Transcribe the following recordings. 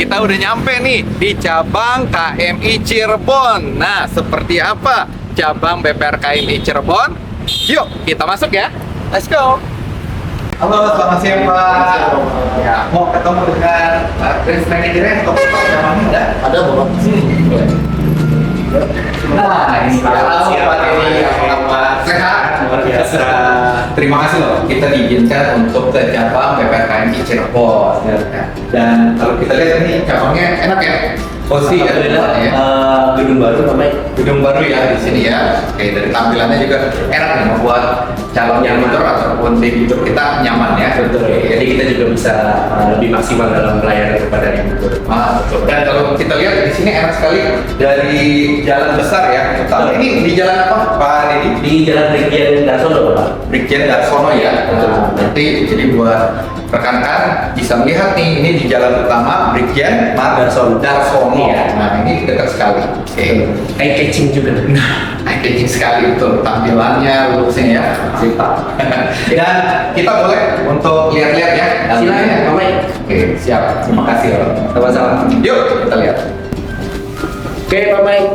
kita udah nyampe nih di cabang KMI Cirebon. Nah, seperti apa cabang BPR KMI Cirebon? Yuk, kita masuk ya. Let's go. Halo, selamat siang Pak. Ya, mau ketemu dengan Chris manajernya atau Pak Jamani ada? Ada Bapak. Nah, ini halo Pak Dedi, apa kabar? Sehat? Luar biasa. Terima kasih loh, kita diizinkan untuk ke cabang BPR KMI Cirebon. Dan kalau kita lihat ini cabangnya enak ya? Cozy ya, Gedung baru namanya. gedung baru ya di sini ya. Oke, dari tampilannya juga enak nih, membuat calon tidur ataupun tim tidur kita nyaman ya. Betul. Jadi kita juga bisa lebih maksimal dalam pelayanan kepada tidur. Betul. Dan kalau kita lihat di sini enak sekali dari jalan besar ya. Utama ini di jalan apa, Pak Dedi? Di Jalan Brigjen Darsono, Bapak. Brigjen Darsono ya. Nah, nanti jadi buat rekan-rekan bisa melihat nih, ini di jalan utama Brigjen Darsono. Iya. Nah, ini dekat sekali. Oke. Eye catching juga. Eye-catching sekali betul tampilannya, looknya ya. Siap. Dan kita boleh untuk lihat-lihat ya. Silakan, Pak Mike. Oke, siap. Terima kasih. Sama-sama. Yuk, kita lihat. Oke, Pak Mike,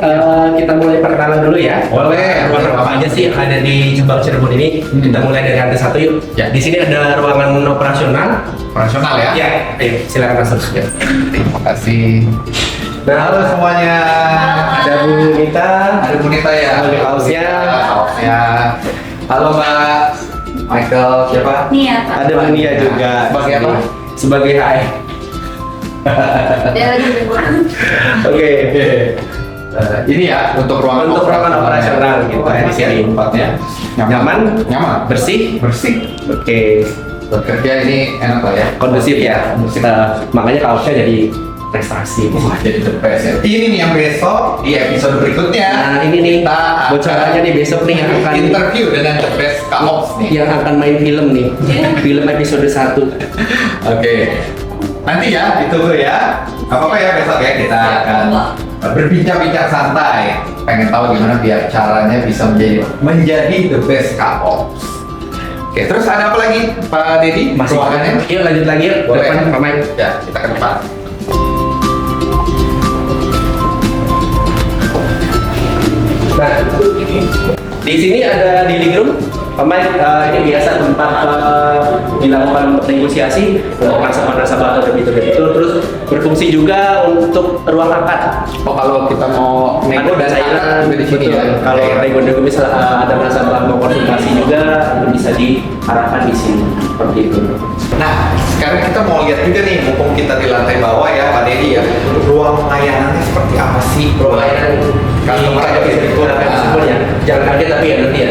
kita mulai perkenalan dulu ya. Boleh. Ruangan apa aja sih yang ada di cabang Cirebon ini? Kita mulai dari lantai 1 yuk. Ya. Di sini ada ruangan operasional. Operasional ya. Ya, ayo silakan masuk. Ya. Terima kasih. Halo semuanya. Ada Bu Nita. Ada Bu Nita ya. Ada kaosnya. Kaosnya. Halo Mbak. Michael siapa? Nia, Pak. Ada Bu Nia juga. Sebagai apa? Sebagai HI. Dia lagi liburan. Oke. Ini ya untuk ruangan operasional gitu Oh, ya di sini. Tempatnya Nyaman, bersih, Oke. bekerja ini enak lah ya. Kondusif ya. Makanya kaosnya jadi prestasi. Wah, jadi the best ya. Ini nih yang besok di episode berikutnya. Nah, ini nih kita bocorannya nih besok nih yang akan interview dengan the best Kaops nih. yang akan main film nih. Film episode 1. Oke. Nanti ya ditunggu ya. Apa-apa ya besok ya kita akan berbincang-bincang santai. Pengen tahu gimana biar caranya bisa menjadi the best Kaops. Oke, terus ada apa lagi Pak Dedi? Masih Ruangannya? Yuk lanjut lagi yuk. Boleh. Depan Pak Mike. Ya, kita ke depan. Nah, di sini ada dealing room. Pak Mike, ini biasa tempat dilakukan negosiasi untuk nasabah-nasabah atau debitur-debitur, terus berfungsi juga untuk ruang akad. Oh, kalau kita mau nego dan cairan akad di sini betul. ya. Kalau nego-nego misalnya ada nasabah mau konsultasi juga, itu bisa diarahkan di sini seperti itu. Nah, sekarang kita mau lihat juga nih, mumpung kita di lantai bawah ya, Pak Dedi ya, ruang layanannya seperti apa sih? Pelayanan Customer ada ya. Jangan kaget tapi ya nanti ya.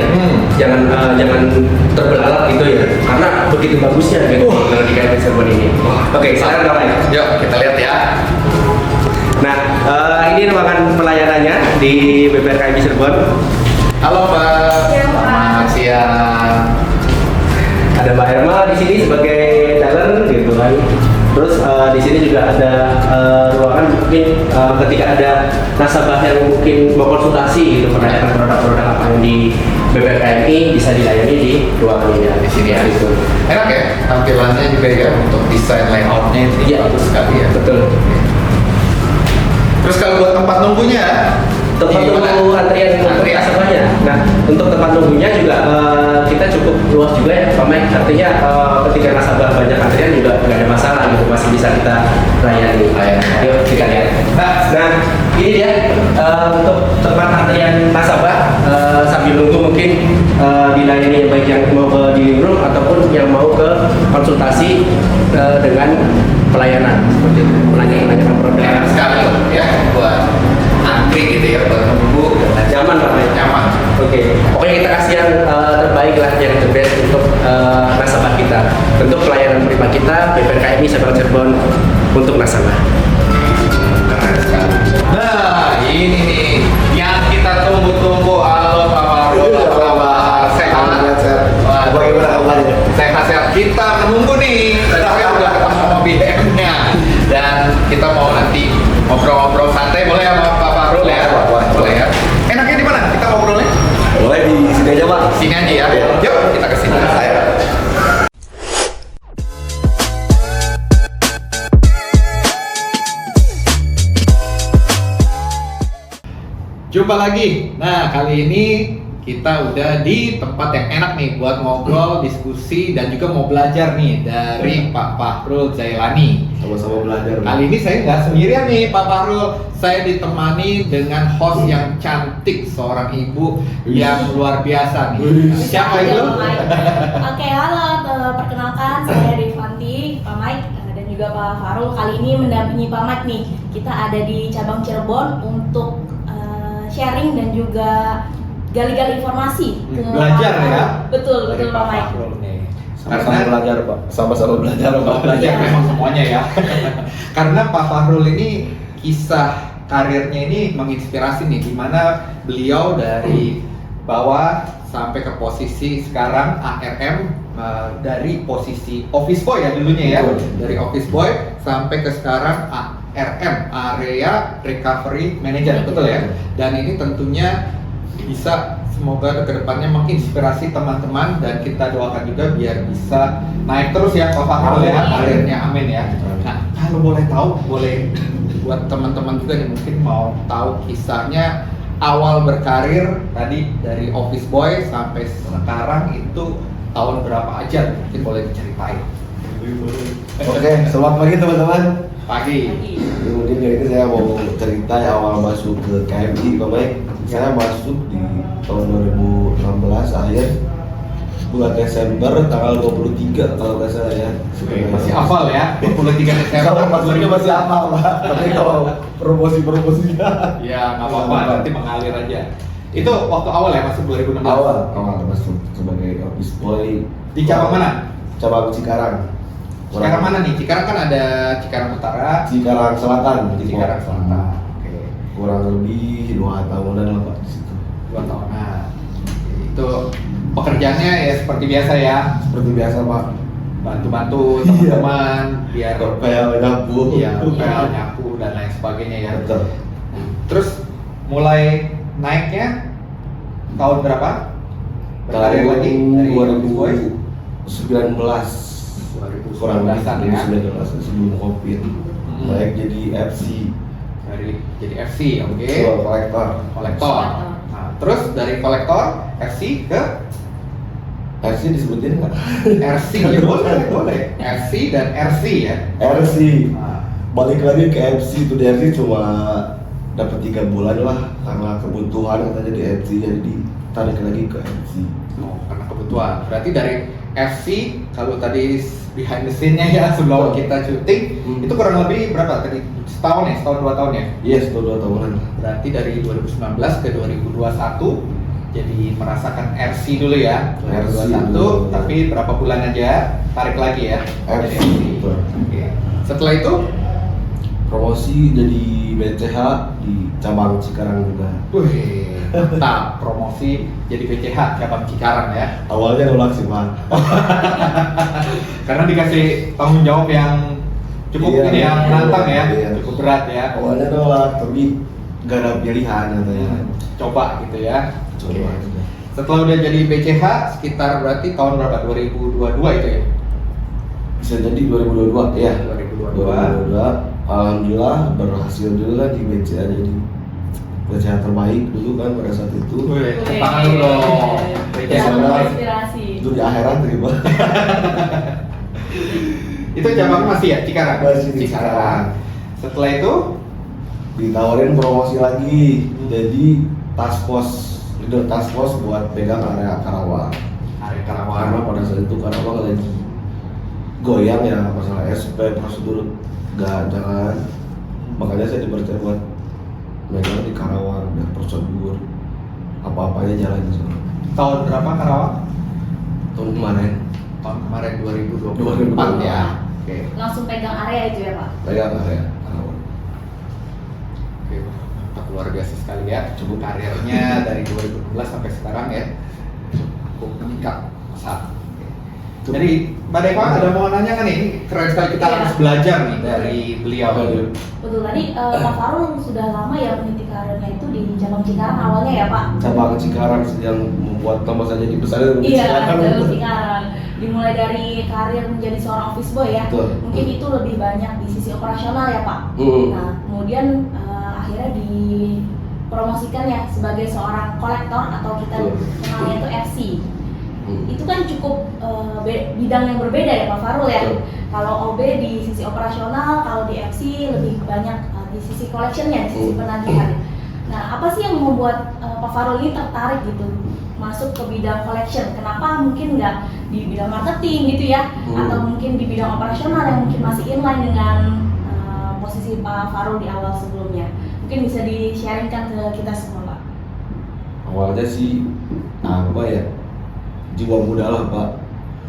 Jangan terbelalak gitu ya. Karena begitu bagusnya gitu kalau di KMI Cirebon ini. Oke, sekarang Pak Mike. Yuk, kita lihat ya. Nah, ini ruangan pelayanannya di BPR KMI Cirebon. Halo Mbak. Siang, Pak. Selamat siang. Ada Mbak Herma di sini sebagai talent gitu kan. Terus di sini juga ada ruangan mungkin ketika ada nasabah yang mungkin mau konsultasi gitu menanyakan produk-produk apa yang di BPR KMI bisa dilayani di ruangan ini ya. Di sini ya. Gitu. Enak ya, tampilannya juga ya untuk desain layoutnya itu Iya. bagus sekali ya. Betul. Terus kalau buat tempat nunggunya, Tempat tunggu antrian untuk nasabahnya. Nah, untuk tempat nunggunya juga kita cukup luas juga ya, Pak Mike. Artinya ketika nasabah banyak antrian juga nggak ada masalah gitu, masih bisa kita layani. Yuk kita lihat. Nah, ini dia untuk tempat antrian nasabah sambil nunggu mungkin dilayani baik yang mau ke di room ataupun yang mau ke konsultasi dengan pelayanan seperti itu, menanyakan produk. enak sekali loh ya buat antri gitu ya, buat nunggu. Nyaman Pak Mike. Nyaman. Oke, pokoknya kita kasih yang terbaik lah, yang the best untuk nasabah kita. Tentu pelayanan prima kita, BPR KMI Cabang Cirebon untuk nasabah. Keren sekali. Nah, ini nih yang kita tunggu-tunggu. Halo Pak Marul, apa kabar? Sehat? Wah, Bagaimana kabarnya? sehat-sehat. Kita menunggu nih. Tadi saya udah ketemu sama BM-nya dan kita mau nanti Jumpa lagi. Nah, kali ini kita udah di tempat yang enak nih buat ngobrol, diskusi, dan juga mau belajar nih dari Pak Fahrul Jailani. Sama-sama belajar. Kali ini saya nggak sendirian nih Pak Fahrul. Saya ditemani dengan host yang cantik, seorang ibu yang luar biasa nih. Siapa itu? Oke, halo, perkenalkan saya Devanti, Pak Mike, dan juga Pak Fahrul. Kali ini mendampingi Pak Mike nih. Kita ada di cabang Cirebon untuk sharing dan juga gali-gali informasi ke Belajar Pak ya? Fahrul. Betul, Dari betul Pak Mike. Fahrul nih. Sama-sama belajar, Pak. Sama-sama belajar, Pak. Belajar memang semuanya ya. Karena Pak Fahrul ini kisah karirnya ini menginspirasi nih, dimana beliau dari bawah sampai ke posisi sekarang ARM, dari posisi office boy ya dulunya ya, dari office boy sampai ke sekarang ARM, Area Recovery Manager, betul ya. Dan ini tentunya bisa semoga kedepannya menginspirasi teman-teman, dan kita doakan juga biar bisa naik terus ya Pak Fahrul ya karirnya, amin ya. Nah, kalau boleh tahu, boleh buat teman-teman juga nih mungkin mau tahu kisahnya awal berkarir tadi dari office boy sampai sekarang itu tahun berapa aja, mungkin boleh diceritain. Oke, selamat pagi teman-teman. Pagi. Jadi mungkin kali ini saya mau cerita ya awal masuk ke KMI, Pak Mike. Saya masuk di tahun 2016 akhir bulan Desember tanggal 23 kalau nggak salah ya. Masih hafal ya, 23 Desember. Kalau maksudnya masih hafal, Pak. Tapi kalau promosi-promosinya Ya nggak apa-apa, nanti mengalir aja. Itu waktu awal ya, masuk 2016. awal masuk sebagai office boy Di cabang mana? Cabang Cikarang. Cikarang mana nih? Cikarang kan ada Cikarang Utara, Cikarang Selatan. di Cikarang Selatan. Oke. Kurang lebih 2 tahunan lah Pak di situ. 2 tahunan. Itu pekerjaannya ya seperti biasa ya, Seperti biasa Pak. bantu-bantu teman-teman biar Ngepel, nyapu. ya ngepel, nyapu dan lain sebagainya ya. Betul. Terus mulai naiknya tahun berapa? Berkarir lagi dari office boy? 2019 kurang lebih 2019-an ya. 2019 sebelum Covid. Naik jadi FC. Jadi FC, oke. Kolektor. Kolektor. Nah, terus dari kolektor FC ke FC disebutin nggak? RC ya, boleh. FC dan RC ya. RC. Nah, Balik lagi ke FC itu, di FC cuma dapat 3 bulan lah karena kebutuhan katanya di FC, jadi ditarik lagi ke FC. karena kebutuhan. Berarti dari FC kalau tadi behind the scene-nya ya sebelum kita syuting itu kurang lebih berapa tadi? Setahun ya, setahun 2 tahun ya. Yes, 2 tahunan. Berarti dari 2019 ke 2021 jadi merasakan RC dulu ya. RC 2021 dulu. tapi berapa bulan aja tarik lagi ya. RC, Jadi betul. Oke. Setelah itu Promosi jadi BCH di cabang Cikarang juga. wih, mantap, promosi jadi BCH cabang Cikarang ya. Awalnya nolak sih Pak. Karena dikasih tanggung jawab yang cukup Iya, ini yang menantang ya, iya. cukup berat ya. Awalnya nolak, tapi gak ada pilihan katanya. Coba gitu ya. Coba. Oke. Setelah udah jadi BCH sekitar berarti tahun berapa? 2022 itu ya? Bisa jadi 2022 ya. 2022. Alhamdulillah berhasil juga di BCA, jadi BCA terbaik dulu kan pada saat itu. Wih, tepuk tangan dulu dong. BCH Sama. terbaik. Inspirasi. Itu di akhirat terima. Itu cabang masih ya Cikarang? Masih di Cikarang. Setelah itu Ditawarin promosi lagi, jadi task force, leader task force buat pegang area Karawang. Area Karena Karawang. pada saat itu Karawang lagi goyang ya masalah SP, prosedur gak jalan, makanya saya dipercaya buat megang di Karawang biar prosedur apa-apanya jalan di sana. Tahun berapa Karawang? Tahun kemarin Tahun kemarin 2024 2024 ya. Oke. Langsung pegang area itu ya Pak? pegang area Karawang. Oke, mantap, luar biasa sekali ya. Cukup karirnya dari 2016 sampai sekarang ya. Cukup meningkat pesat. Oke. Jadi Mbak Deva ada mau nanya kan nih? Keren sekali kita Iya. harus belajar nih dari beliau. Betul, tadi Pak Fahrul sudah lama ya meniti karirnya itu di cabang Cikarang awalnya ya Pak? Cabang Cikarang yang membuat tambah saja dibesarkan di Iya, Cikarang. cabang Cikarang. Dimulai dari karir menjadi seorang office boy ya. Betul. Mungkin itu lebih banyak di sisi operasional ya Pak. Hmm. Nah, kemudian akhirnya di mempromosikannya sebagai seorang kolektor atau kita kenalnya itu FC. Itu kan cukup bidang yang berbeda ya Pak Farul ya. Kalau OB di sisi operasional, kalau di FC lebih banyak di sisi collectionnya, di sisi penagihan. Nah, apa sih yang membuat Pak Farul ini tertarik gitu masuk ke bidang collection? Kenapa mungkin nggak di bidang marketing gitu ya, atau mungkin di bidang operasional yang mungkin masih inline dengan posisi Pak Farul di awal sebelumnya? Mungkin bisa di-sharingkan ke kita semua Pak. Awalnya sih apa ya, jiwa muda lah Pak.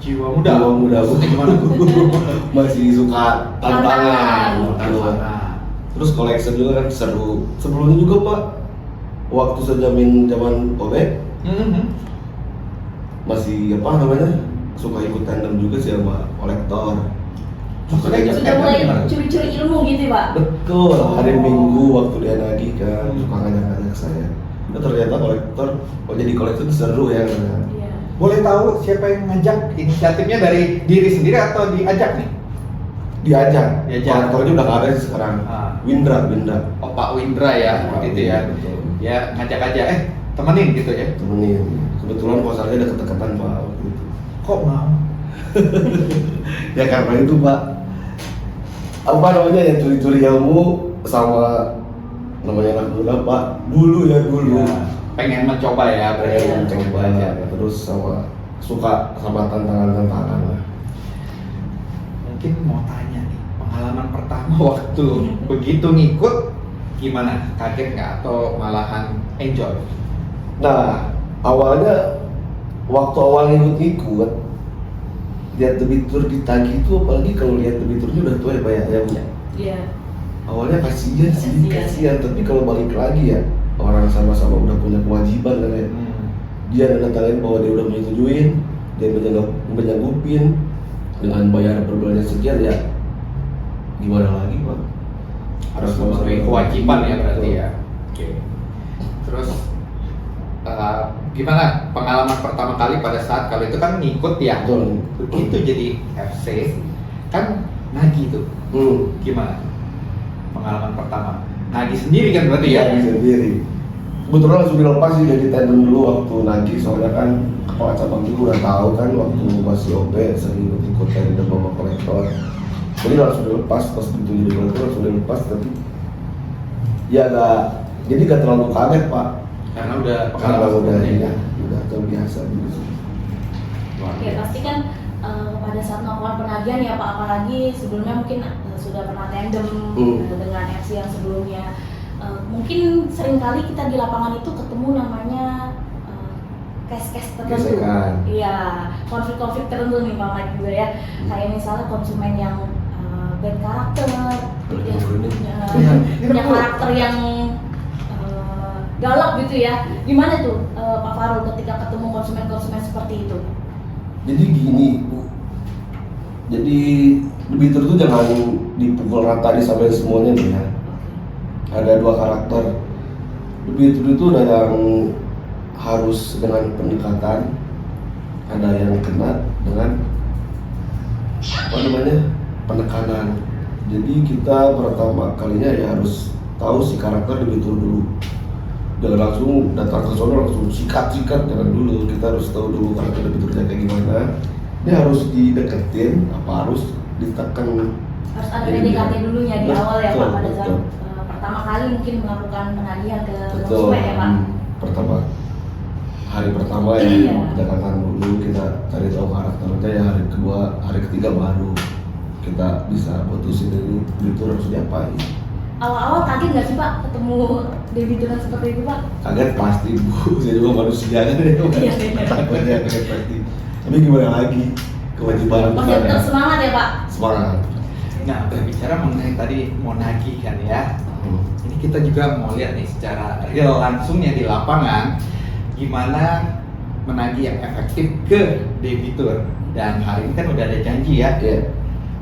Jiwa muda. Jiwa muda Maksudnya gimana? masih suka tantangan. Terus collection juga kan seru. Sebelumnya juga Pak, waktu saya zaman OB masih apa namanya, suka ikut tandem juga sih sama kolektor. Maksudnya Sudah mulai curi-curi ilmu gitu Pak? Betul, hari Minggu waktu dia nagih kan suka ngajak-ngajak saya. Nah, ternyata kolektor, jadi kolektor itu seru ya. Iya. Boleh tahu siapa yang ngajak? Inisiatifnya dari diri sendiri atau diajak nih? Diajak. Diajak. Kolektornya udah nggak ada sih sekarang. Windra. Oh, Pak Windra ya, waktu itu ya. Betul. Ya ngajak aja, temenin gitu ya. Temenin. Kebetulan kosannya deket-deketan Pak waktu itu. Kok mau? Ya karena itu Pak, apa namanya ya, curi-curi ilmu sama namanya anak muda Pak. Dulu. Ya, pengen mencoba ya, Pengen pengen coba belajar. terus sama suka sama tantangan lah. Mungkin mau tanya nih, pengalaman pertama waktu begitu ngikut gimana? Kaget nggak atau malahan enjoy? Nah, awalnya waktu awal ikut lihat debitur ditagih itu, apalagi kalau lihat debiturnya udah tua ya Pak ya. Iya. Awalnya kasihan, tapi kalau balik lagi ya, orang sama-sama udah punya kewajiban kan ya. Dia nandatanganin bahwa dia udah menyetujuin, dia menyanggupin dengan bayar per bulannya sekian ya. Gimana lagi Pak? Harus memenuhi kewajiban ya berarti ya. Oke. Terus gimana pengalaman pertama kali pada saat kalau itu kan ngikut ya? Betul. Begitu jadi FC kan nagih tuh. Gimana pengalaman pertama? Nagih sendiri kan berarti ya? Sendiri. Kebetulan langsung dilepas sih dari tandem dulu waktu nagih, soalnya kan kepala cabang juga udah tahu kan waktu masih OB sering ikut tandem sama kolektor. Jadi langsung dilepas, pas begitu jadi kolektor langsung dilepas, tapi ya gak terlalu kaget Pak. Karena udah Karena sebelumnya. udah terbiasa gitu sih. Oke, pasti kan pada saat melakukan penagihan ya Pak, apalagi sebelumnya mungkin sudah pernah tandem dengan FC yang sebelumnya. Mungkin seringkali kita di lapangan itu ketemu namanya case-case tertentu. Gesekan. Iya, konflik-konflik tertentu nih Pak Mike juga ya. Kayak misalnya konsumen yang bad karakter, punya karakter yang galak gitu ya. Gimana tuh Pak Farul ketika ketemu konsumen-konsumen seperti itu? Jadi gini Bu, jadi debitur itu jangan dipukul rata disamain semuanya nih ya. Ada dua karakter. Debitur itu ada yang harus dengan pendekatan, ada yang kena dengan apa namanya, penekanan. Jadi kita pertama kalinya ya harus tahu si karakter debitur dulu. Jangan langsung datang ke sono langsung sikat, jangan dulu. Kita harus tahu dulu karakter debiturnya kayak gimana. Ini harus dideketin, apa harus ditekan. Harus ada PDKT dulunya di awal ya Pak, pada saat betul. Pertama kali mungkin melakukan penagihan ke Betul. konsumen ya Pak. Pertama hari pertama ya Iya. pendekatan dulu, kita cari tahu karakternya ya. Hari kedua, hari ketiga baru kita bisa putusin ini debitur harus diapain. Awal-awal kaget nggak sih Pak ketemu debituran seperti itu Pak? Kaget pasti Bu, saya juga manusia kan ya. Iya. Takutnya kaget pasti. Tapi gimana lagi, kewajiban Masih tetap semangat ya Pak? semangat. Nah, berbicara mengenai tadi mau nagih kan ya. Ini kita juga mau lihat nih secara real langsungnya di lapangan gimana menagih yang efektif ke debitur. Dan hari ini kan udah ada janji ya. Iya.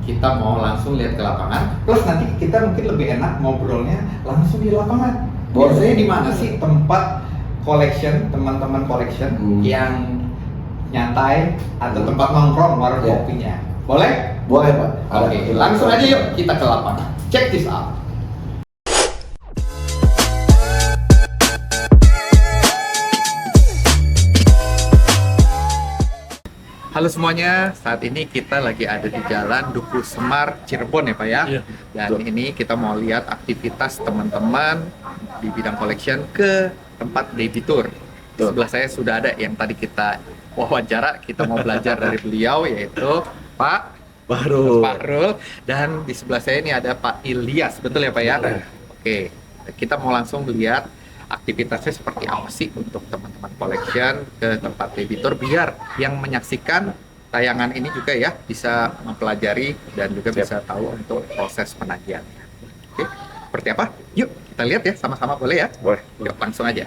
Kita mau langsung lihat ke lapangan. Plus nanti kita mungkin lebih enak ngobrolnya langsung di lapangan. Boleh. Biasanya di mana sih tempat collection, teman-teman collection yang nyantai atau tempat nongkrong warung Iya. kopinya? Boleh? Boleh Pak. Oke, langsung aja yuk kita ke lapangan. Check this out. Halo semuanya, saat ini kita lagi ada di Jalan Duku Semar, Cirebon ya Pak ya. Iya. Dan ini kita mau lihat aktivitas teman-teman di bidang collection ke tempat debitur. Di sebelah saya sudah ada yang tadi kita wawancara, kita mau belajar dari beliau yaitu Pak Fahrul. Dan di sebelah saya ini ada Pak Ilyas, betul ya Pak ya? Oke, kita mau langsung lihat aktivitasnya seperti apa sih untuk teman-teman collection ke tempat debitur, biar yang menyaksikan tayangan ini juga ya bisa mempelajari dan juga bisa tahu untuk proses penagihannya. Oke, seperti apa? Yuk kita lihat ya sama-sama, boleh ya? Boleh. Yuk langsung aja.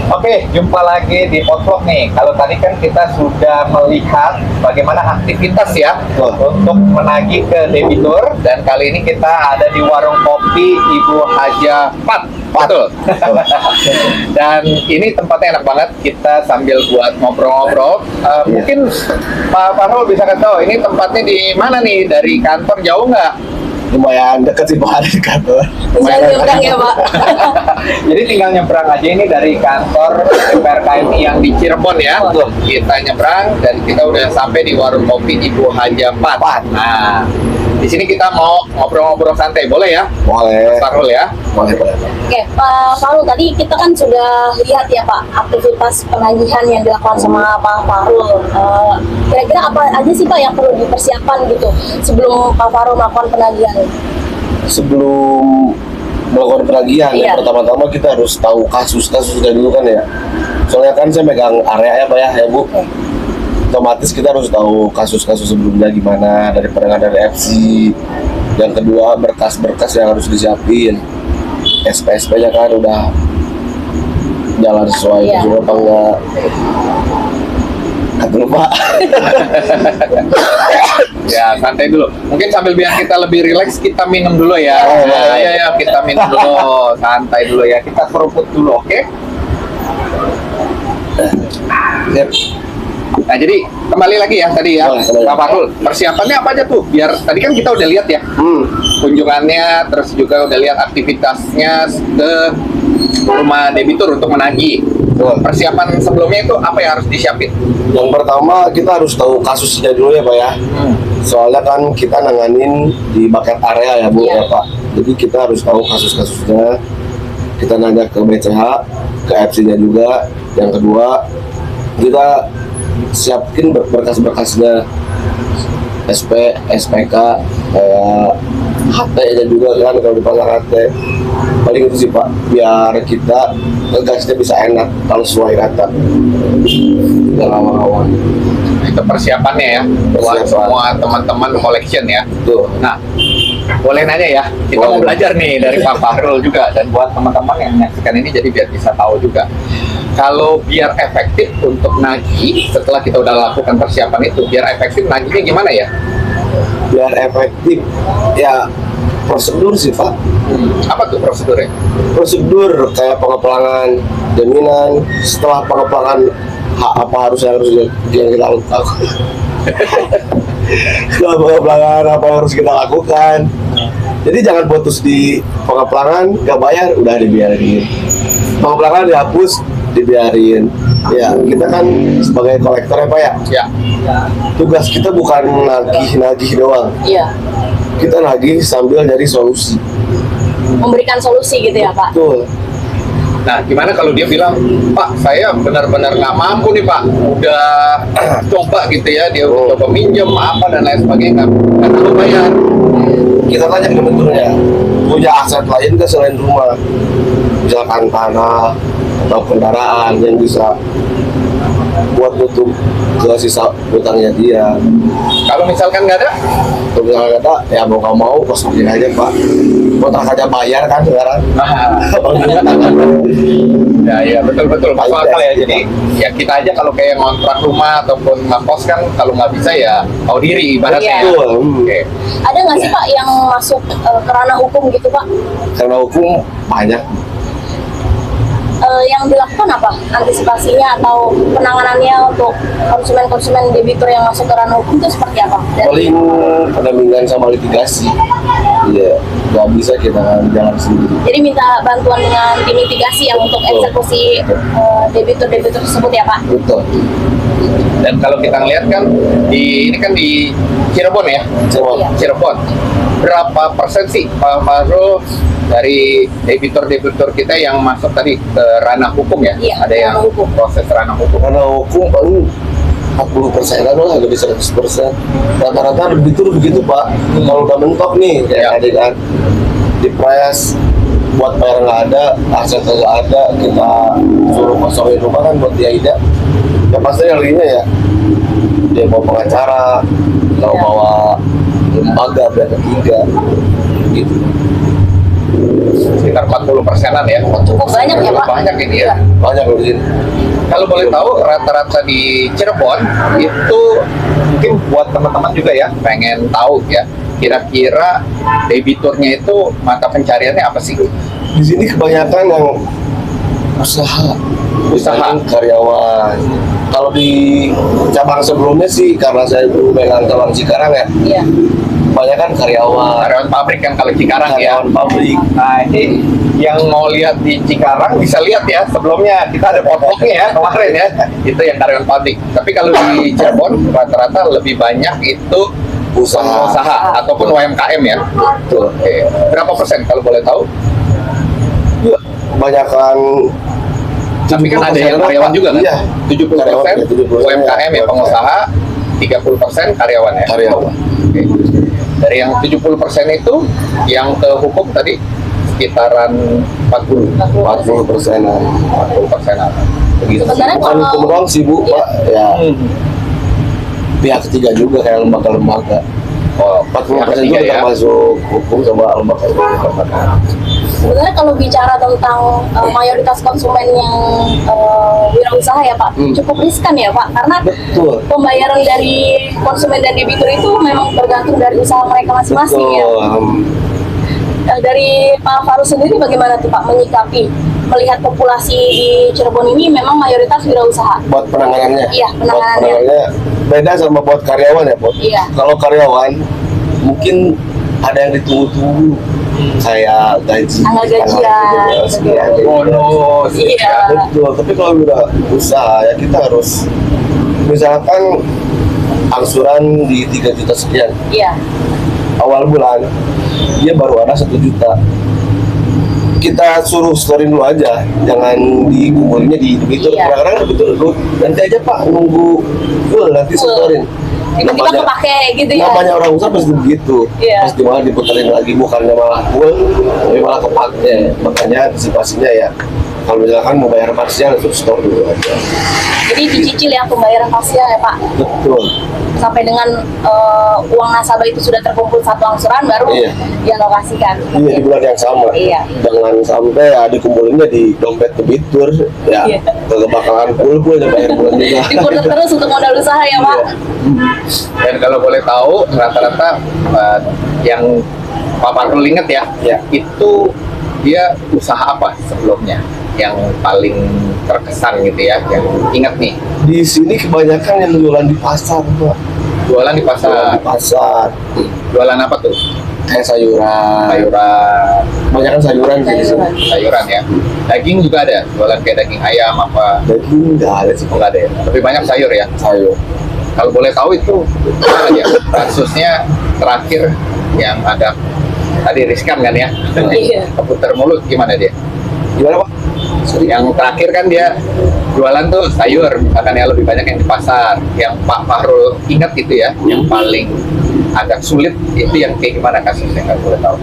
Oke, jumpa lagi di Potvlog nih. Kalau tadi kan kita sudah melihat bagaimana aktivitas ya untuk menagih ke debitur, dan kali ini kita ada di warung kopi Ibu Haja Pat. Betul. Dan ini tempatnya enak banget. Kita sambil buat ngobrol-ngobrol. Mungkin Pak Fahrul bisa kasih tahu ini tempatnya di mana nih? Dari kantor jauh nggak? Lumayan dekat sih Pak, dari kantor. Tinggal nyebrang ya Pak. Jadi tinggal nyebrang aja ini dari kantor PRKMI yang di Cirebon ya. Kita nyebrang dan kita udah sampai di warung kopi Ibu Haja Pat. Nah, di sini kita mau ngobrol-ngobrol santai, boleh ya? Boleh. Fahrul ya. Boleh. Oke, Pak Fahrul, tadi kita kan sudah lihat ya Pak aktivitas penagihan yang dilakukan sama Pak Fahrul. Kira-kira apa aja sih Pak yang perlu dipersiapkan gitu sebelum Pak Fahrul melakukan penagihan? Sebelum melakukan penagihan, Iya. yang pertama-tama kita harus tahu kasus-kasusnya dulu kan ya. Soalnya kan saya megang area ya Pak ya Bu. Otomatis kita harus tahu kasus-kasus sebelumnya gimana, dari penanganan dari FC. Yang kedua, berkas-berkas yang harus disiapin. SP-nya kan udah jalan sesuai Iya. prosedur apa enggak. Kata lupa. Ya, santai dulu. Mungkin sambil biar kita lebih rileks, kita minum dulu ya. Oh, Nah, ya, kita minum dulu. Santai dulu ya. Kita seruput dulu, oke? Yep. Nah, jadi kembali lagi ya tadi ya, Boleh. Pak Fahrul. Persiapannya apa aja tuh? Biar tadi kan kita udah lihat ya kunjungannya, terus juga udah lihat aktivitasnya ke rumah debitur untuk menagih. Betul. Persiapan sebelumnya itu apa yang harus disiapin? Yang pertama kita harus tahu kasusnya dulu ya Pak ya. Soalnya kan kita nanganin di bucket area ya Bu Iya. ya Pak. Jadi kita harus tahu kasus-kasusnya. Kita nanya ke BCH, ke FC-nya juga. Yang kedua, kita siapin berkas-berkasnya. SP, SPK, HT-nya juga kan kalau dipasang HT. Paling itu sih Pak, biar kita ngegasnya bisa enak kalau sesuai kata. Yang awal-awal. Itu persiapannya ya, buat Persiapan. semua teman-teman collection ya. Tuh. Nah, boleh nanya ya, kita mau Boleh. belajar nih dari Pak Fahrul juga, dan buat teman-teman yang menyaksikan ini jadi biar bisa tahu juga. Kalau biar efektif untuk nagih, setelah kita udah lakukan persiapan itu, biar efektif nagihnya gimana ya? Biar efektif ya prosedur sih Pak. Apa tuh prosedurnya? Prosedur kayak pengepelangan, jaminan, setelah pengepelangan apa yang harus kita lakukan. Setelah pengepelangan apa yang harus kita lakukan. Jadi jangan putus di pengepelangan, nggak bayar, udah dibiarin. Pengepelangan dihapus, dibiarin. Ya kita kan sebagai kolektor ya Pak ya. Ya, Tugas kita bukan nagih doang. Iya, Kita nagih sambil nyari solusi. memberikan solusi gitu ya Pak. Betul. nah gimana kalau dia bilang, Pak, saya benar-benar nggak mampu nih Pak, udah coba gitu ya, dia udah coba minjem apa dan lain sebagainya, nggak perlu bayar. Kita tanya ke debiturnya, punya aset lain ke selain rumah, misalkan tanah atau kendaraan yang bisa buat nutup ke sisa utangnya dia. Kalau misalkan nggak ada, Kalau misalnya kata ya mau nggak mau kosongin aja Pak, kontrak aja bayar kan sekarang. ya betul masuk akal ya. Jadi ya kita aja kalau kayak ngontrak rumah ataupun ngekos kan kalau nggak bisa ya tahu diri ibaratnya. Iya. Ya. Oke. Ada nggak sih Pak yang masuk ke ranah hukum gitu Pak? Karena hukum banyak. Yang dilakukan apa? Antisipasinya atau penanganannya untuk konsumen-konsumen debitur yang masuk ke ranah hukum itu seperti apa? Paling pendampingan sama litigasi. Iya, nggak bisa kita jalan sendiri. Jadi minta bantuan dengan tim mitigasi yang untuk eksekusi debitur-debitur tersebut ya Pak? Betul. Dan kalau kita ngeliat kan ini kan di Cirebon ya, Iya. Cirebon. Berapa persen sih Pak Farul dari debitur-debitur kita yang masuk tadi ke ranah hukum ya? Iya, Ada yang ranah hukum. proses ranah hukum. Karena hukum paling 40%-an lah, lebih 100%. Rata-rata itu begitu Pak. Kalau udah mentok nih, Ya. kayak tadi kan, dipres buat bayar nggak ada, aset nggak ada, kita suruh kosongin rumah kan buat dia tidak. Ya pasti yang lainnya ya, dia mau pengacara, atau Ya. bawa lembaga pihak ketiga, gitu. Sekitar 40%-an ya. Cukup banyak ya, Pak? Banyak ini ya. Banyak loh di sini. Kalau boleh tahu rata-rata di Cirebon itu mungkin buat teman-teman juga ya pengen tahu ya kira-kira debiturnya itu mata pencariannya apa sih? Di sini kebanyakan yang usaha, Usaha. karyawan. Kalau di cabang sebelumnya sih karena saya dulu megang cabang Cikarang ya, Iya. kebanyakan karyawan, Karyawan pabrik kan kalau Cikarang ya. karyawan pabrik. Nah ini yang mau lihat di Cikarang bisa lihat ya sebelumnya kita ada fotonya ya kemarin ya itu yang karyawan pabrik. Tapi kalau di Cirebon rata-rata lebih banyak itu usaha ataupun UMKM ya. Tuh, Oke. Berapa persen kalau boleh tahu? ya, kebanyakan. Tapi kan ada yang karyawan juga kan? Iya, 70% Karyawan, ya, 70% UMKM ya pengusaha, 30% karyawan ya. karyawan. Oke. Dari yang 70% itu yang ke hukum tadi sekitaran 40 40%-an. 40%-an. Begitu. Sebenarnya Bukan kalau- hukum doang sih Bu, Iya. Pak. Ya, Hmm. pihak ketiga juga kayak lembaga-lembaga. Oh, 40% yang ketiga itu ya. termasuk hukum sama lembaga-lembaga. Sebenarnya kalau bicara tentang mayoritas konsumen yang wirausaha ya Pak, Hmm. cukup riskan ya Pak, karena Betul. pembayaran dari konsumen dan debitur itu memang bergantung dari usaha mereka masing-masing ya. Dari Pak Faru sendiri bagaimana tuh Pak menyikapi melihat populasi di Cirebon ini memang mayoritas wirausaha? Buat penanganannya. Iya, Buat penanganannya. penanganannya beda sama buat karyawan ya, Pot. Iya. Kalau karyawan mungkin ada yang ditunggu-tunggu. Kayak gaji, Tanggal gajian, sekian, betul. Bonus. Iya. Betul, tapi kalau udah usaha ya kita harus misalkan angsuran di 3 juta sekian. Iya. Awal bulan dia baru ada 1 juta. Kita suruh storin dulu aja, jangan dikumpulinnya di debitur. Iya. Kadang-kadang debitur dulu, nanti aja Pak nunggu full nanti Full. storin. Tiba-tiba kepake gitu ya. Namanya orang usaha pasti begitu. Iya. Pasti malah diputerin lagi, bukannya malah full, tapi malah kepake. Makanya antisipasinya ya, kalau misalkan mau bayar parsial itu store dulu aja. Jadi dicicil ya pembayaran parsial ya Pak, Betul. sampai dengan uang nasabah itu sudah terkumpul satu angsuran baru Iya. dialokasikan. Iya di bulan yang sama. Iya. Jangan sampai ya dikumpulinnya di dompet debitur, ya Iya. kagak bakalan full ya bayar bulan juga. Diputar terus untuk modal usaha ya Pak. Dan kalau boleh tahu rata-rata yang Pak Parul inget ya, Ya. itu dia usaha apa sebelumnya yang paling terkesan gitu ya, yang inget nih Di sini kebanyakan yang jualan di pasar, Pak. jualan di Jualan pasar, di pasar. jualan apa tuh? Kayak sayuran. Sayuran, Kebanyakan sayuran sih di sini. Sayuran. sayuran ya. Daging juga ada, jualan kayak daging ayam apa? Daging nggak ada sih, Enggak ada ya. Lebih banyak sayur ya. sayur. Kalau boleh tahu itu gimana dia? Kasusnya terakhir yang ada tadi riskan kan ya? Iya. Keputar mulut gimana dia? Gimana Pak? Sorry. Yang terakhir kan dia jualan tuh sayur, misalkan ya lebih banyak yang di pasar. Yang Pak Fahrul ingat itu ya, yang paling agak sulit itu yang kayak gimana kasusnya, nggak boleh tahu.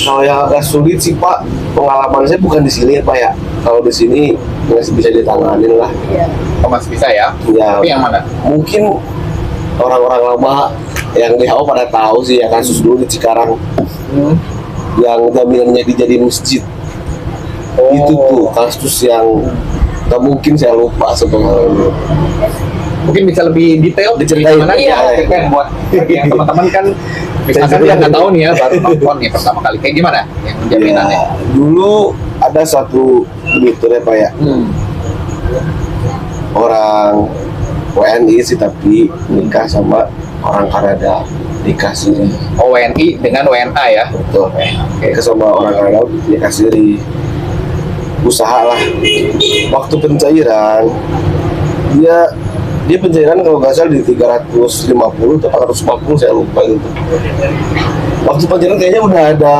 Kalau yang agak sulit sih Pak, pengalaman saya bukan di sini ya Pak ya. Kalau di sini masih bisa ditanganin lah. Oh, masih bisa ya? Ya, Tapi yang mana? mungkin orang-orang lama yang di pada tahu sih ya kasus dulu di Cikarang yang jaminannya dijadiin masjid. Itu tuh kasus yang nggak mungkin saya lupa sebenarnya. Mungkin bisa lebih detail Diceritain. gimana Iya. ya? Kan buat yang teman-teman kan misalkan dia nggak tahu nih ya, baru nonton nih pertama kali, kayak gimana yang jaminannya? Ya, dulu ada satu begitu ya Pak ya, orang WNI sih tapi nikah sama orang Kanada, nikah siri. Oh, WNI dengan WNA ya? Betul. Nikah sama orang Kanada, nikah siri. Usaha lah. Waktu pencairan dia pencairan kalau nggak salah di 350 atau 450 saya lupa gitu. Waktu pencairan kayaknya udah ada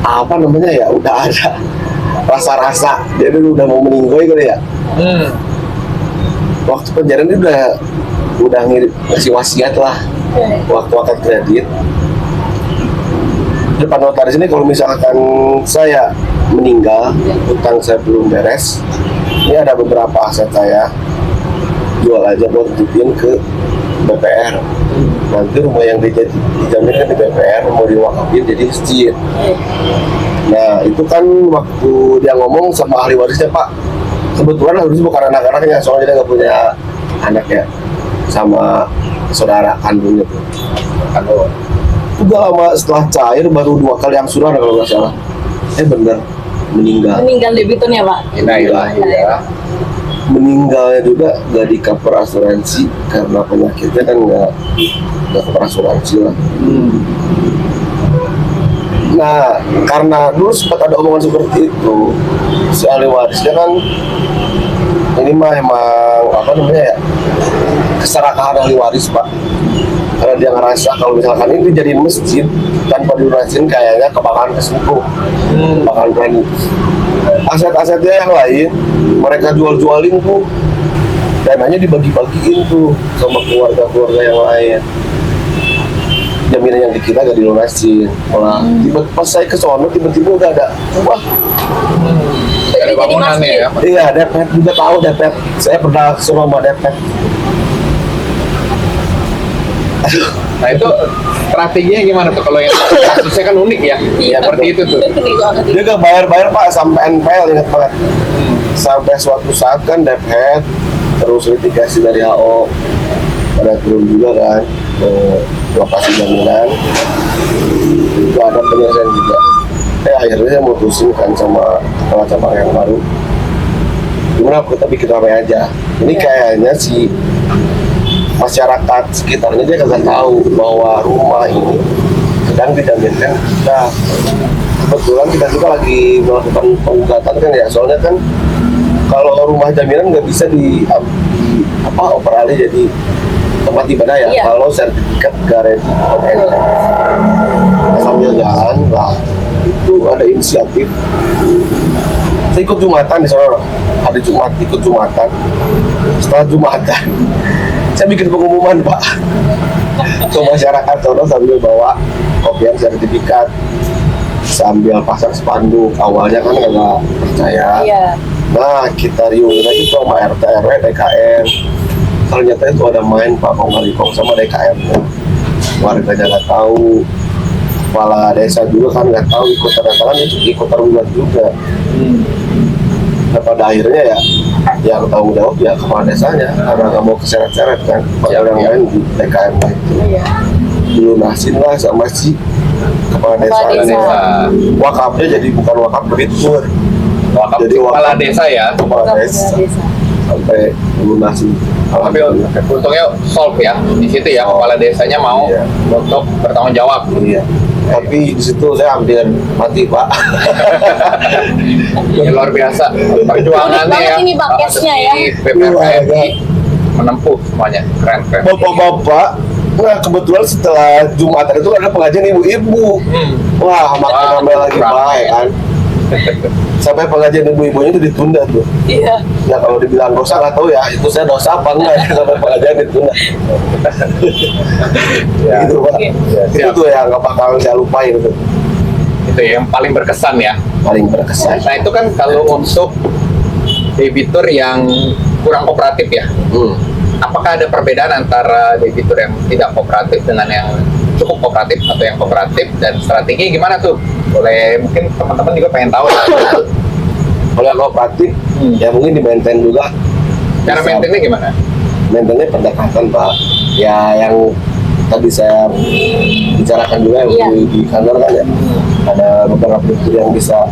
apa namanya ya, udah ada rasa-rasa dia udah mau meninggoy kali ya. Waktu pencairan dia udah ngasih wasiat lah waktu akad kredit depan notaris ini, kalau misalkan saya meninggal, utang saya belum beres, ini ada beberapa aset saya, jual aja buat dititipin ke BPR. Nanti rumah yang dijaminkan di BPR mau diwakafin jadi masjid. Nah itu kan waktu dia ngomong sama ahli warisnya, Pak, kebetulan harusnya bukan anak-anaknya, soalnya dia nggak punya anak ya, sama saudara kandungnya tuh. Kalau udah lama setelah cair baru 2 kali angsuran kalau nggak salah, bener meninggal debiturnya Pak. Innalillahi ya. Meninggalnya juga nggak di cover asuransi karena penyakitnya kan nggak cover asuransi lah. Nah karena dulu sempat ada omongan seperti itu, si ahli warisnya kan ini mah emang apa namanya ya, keserakahan ahli waris Pak, karena dia ngerasa kalau misalkan ini dijadiin masjid tanpa dilunasin kayaknya kebakaran kesukup, bakalan berani. Aset-asetnya yang lain mereka jual-jualin tuh, dananya dibagi-bagiin tuh sama keluarga-keluarga yang lain. Jaminan yang di kita gak dilunasin, malah tiba-tiba pas saya ke sono tiba-tiba udah ada wah, Dari bangunannya ya. iya depet juga tahu depet, saya pernah suruh sama depet. Nah itu strateginya gimana tuh kalau yang kasusnya kan unik ya? Iya. Seperti itu tuh. Dia gak bayar-bayar Pak sampai NPL, ingat banget. Sampai suatu saat kan depet terus litigasi dari HO pada turun juga kan ke lokasi jaminan, itu ada penyelesaian juga. Akhirnya saya mutusin kan sama kepala cabang yang baru, gimana kita bikin ramai aja. Ini kayaknya si masyarakat sekitarnya dia kagak tahu bahwa rumah ini sedang dijaminkan kita. Kebetulan kita juga lagi melakukan penggugatan kan ya, soalnya kan kalau rumah jaminan nggak bisa operasi jadi tempat ibadah ya, Iya. kalau sertifikat garansi sambil jalan lah itu ada inisiatif. Saya ikut Jumatan di sana, ada Jumat, ikut Jumatan. Setelah Jumatan saya bikin pengumuman Pak ke masyarakat sono sambil bawa kopian sertifikat, sambil pasang spanduk. Awalnya kan nggak percaya. Iya. Nah kita riuhin lagi tuh sama RT RW DKM, ternyata itu ada main Pak Kong sama DKM nya. Warganya nggak tahu, kepala desa juga kan nggak tahu, ikut tanda tangan itu ikut terlibat juga. Nah pada akhirnya ya yang tanggung jawab ya kepala desanya, karena nggak mau keseret-seret kan, padahal yang lain di DKM itu dilunasin lah sama si kepala desa. Kepala desa. Wakafnya jadi bukan wakaf beritur, Wakaf jadi kepala desa ya. kepala desa sampai lunasin. Tapi untungnya solve ya di situ ya, kepala desanya mau Iya. untuk bertanggung jawab. Iya. Tapi di situ saya hampir mati Pak. Ya, luar biasa perjuangannya Unik banget ya. ini, Pak, case-nya ya. BPRKMI menempuh semuanya, keren. Bapak-bapak, nah kebetulan setelah Jumatan itu ada pengajian ibu-ibu. Wah, makin ramai lagi Ramai. baik kan. Sampai pengajian ibu-ibunya itu ditunda tuh. Iya. Nah kalau dibilang dosa nggak tahu ya, itu saya dosa apa enggak ya sampai pengajian ditunda. Ya. Gitu Pak. Oke. Itu tuh yang nggak bakal saya lupain itu. Itu yang paling berkesan ya. Paling berkesan. Nah itu kan kalau untuk debitur yang kurang kooperatif ya. Apakah ada perbedaan antara debitur yang tidak kooperatif dengan yang cukup kooperatif atau yang kooperatif, dan strategi gimana tuh? Boleh, mungkin teman-teman juga pengen tahu. Kalau yang kooperatif, ya mungkin di-maintain juga. Cara Bisa. maintainnya gimana? Maintainnya pendekatan Pak. Ya yang tadi saya bicarakan juga Iya. di kantor kan ya. Ada beberapa fitur yang bisa